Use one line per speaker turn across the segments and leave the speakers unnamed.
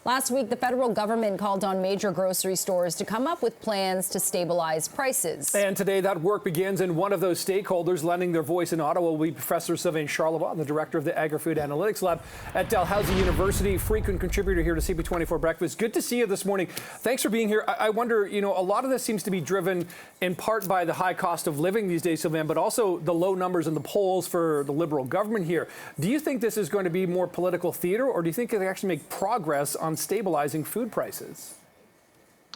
Last week, the federal government called on major grocery stores to come up with plans to stabilize prices.
And today that work begins, and one of those stakeholders lending their voice in Ottawa will be Professor Sylvain Charlebois, the director of the Agri-Food Analytics Lab at Dalhousie University, frequent contributor here to CP24 Breakfast. Good to see you this morning. Thanks for being here. I wonder, a lot of this seems to be driven in part by the high cost of living these days, Sylvain, but also the low numbers in the polls for the Liberal government here. Do you think this is going to be more political theater, or do you think it can actually make progress on stabilizing food prices?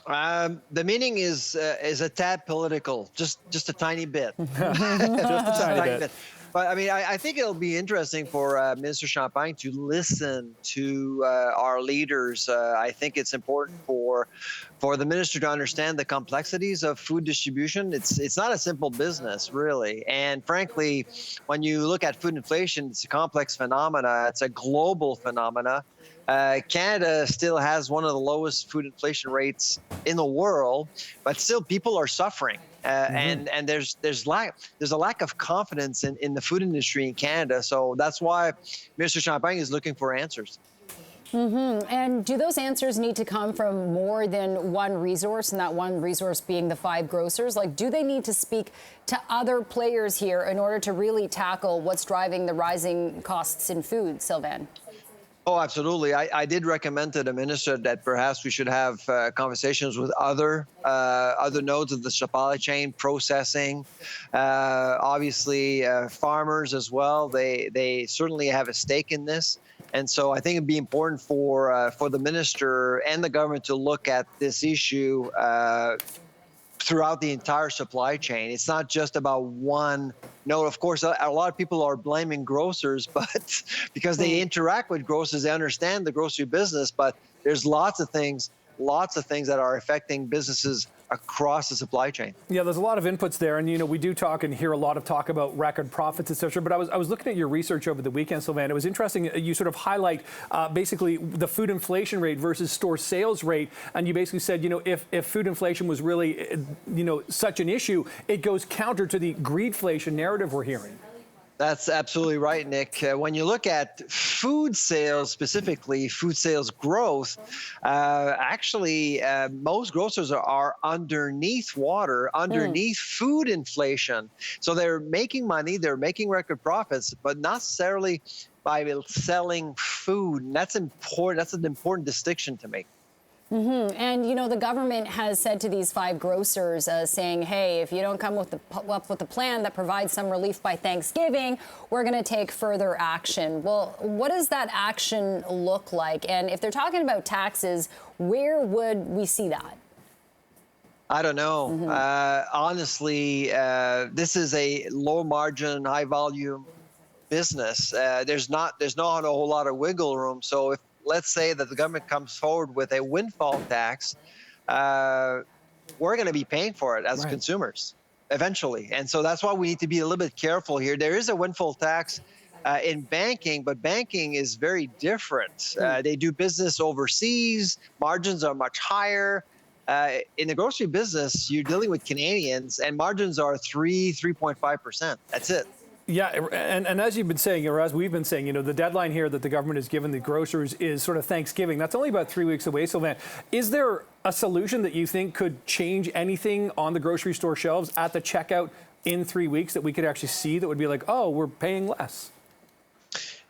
The meaning is a tad political, just a tiny bit.
Just a tiny bit.
But I mean, I think it'll be interesting for Minister Champagne to listen to our leaders. I think it's important for the minister to understand the complexities of food distribution. It's not a simple business, really. And frankly, when you look at food inflation, it's a complex phenomena. It's a global phenomena. Canada still has one of the lowest food inflation rates in the world, but still people are suffering. And there's a lack of confidence in the food industry in Canada. So that's why Mr. Champagne is looking for answers.
And do those answers need to come from more than one resource, and that one resource being the 5 grocers? Like, do they need to speak to other players here in order to really tackle what's driving the rising costs in food, Sylvain?
Oh, absolutely. I did recommend to the minister that perhaps we should have conversations with other nodes of the supply chain, processing, obviously farmers as well. They certainly have a stake in this. And so I think it'd be important for the minister and the government to look at this issue throughout the entire supply chain. It's not just about one node. Of course, a lot of people are blaming grocers, but because they interact with grocers, they understand the grocery business. But there's lots of things that are affecting businesses across the supply chain.
Yeah, there's a lot of inputs there, and we do talk and hear a lot of talk about record profits, et cetera. But I was looking at your research over the weekend, Sylvain. It was interesting. You sort of highlight basically the food inflation rate versus store sales rate, and you basically said, if food inflation was really, such an issue, it goes counter to the greedflation narrative we're hearing.
That's absolutely right, Nick. When you look at food sales, specifically food sales growth, actually most grocers are underneath water, underneath food inflation. So they're making money, they're making record profits, but not necessarily by selling food. And that's important. That's an important distinction to make.
And, the government has said to these 5 grocers, saying, hey, if you don't come up with a plan that provides some relief by Thanksgiving, we're going to take further action. Well, what does that action look like? And if they're talking about taxes, where would we see that?
I don't know. Honestly, this is a low margin, high volume business. There's not a whole lot of wiggle room. So if let's say that the government comes forward with a windfall tax, we're going to be paying for it as consumers eventually. And so that's why we need to be a little bit careful here. There is a windfall tax in banking, but banking is very different. They do business overseas. Margins are much higher. In the grocery business, you're dealing with Canadians, and margins are 3.5%. That's it.
Yeah, and as you've been saying, or as we've been saying, the deadline here that the government has given the grocers is sort of Thanksgiving. That's only about 3 weeks away, Sylvain. Is there a solution that you think could change anything on the grocery store shelves at the checkout in 3 weeks that we could actually see that would be like, oh, we're paying less?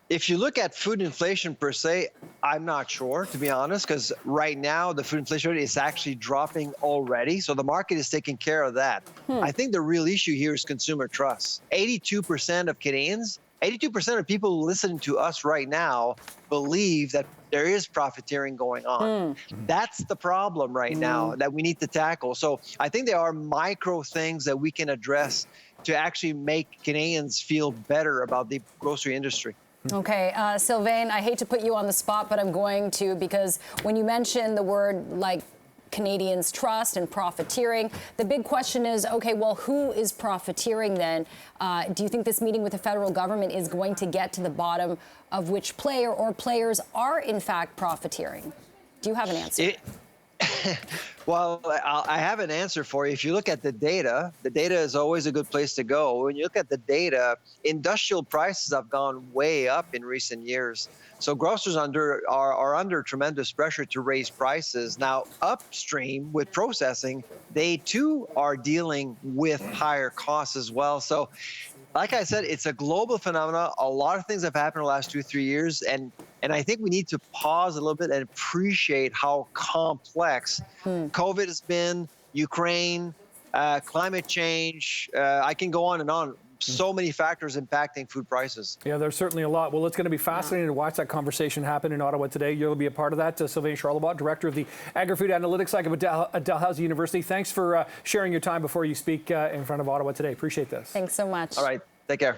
If you look at food inflation per se, I'm not sure, to be honest, because right now the food inflation rate is actually dropping already. So the market is taking care of that. I think the real issue here is consumer trust. 82% of Canadians, 82% of people listening to us right now believe that there is profiteering going on. That's the problem right now that we need to tackle. So I think there are micro things that we can address to actually make Canadians feel better about the grocery industry.
Okay, Sylvain, I hate to put you on the spot, but I'm going to, because when you mention the word like Canadians' trust and profiteering, the big question is, okay, well, who is profiteering then? Do you think this meeting with the federal government is going to get to the bottom of which player or players are in fact profiteering? Do you have an answer?
Well, I have an answer for you. If you look at the data is always a good place to go. When you look at the data, industrial prices have gone way up in recent years. So grocers are under tremendous pressure to raise prices. Now, upstream with processing, they too are dealing with higher costs as well. So, like I said, it's a global phenomenon. A lot of things have happened in the last 2-3 years, and I think we need to pause a little bit and appreciate how complex COVID has been, Ukraine, climate change. I can go on and on. So many factors impacting food prices.
Yeah, there's certainly a lot. Well, it's going to be fascinating to watch that conversation happen in Ottawa today. You'll be a part of that. Sylvain Charlebois, director of the Agri-Food Analytics Lab at Dalhousie University. Thanks for sharing your time before you speak in front of Ottawa today. Appreciate this.
Thanks so much.
All right. Take care.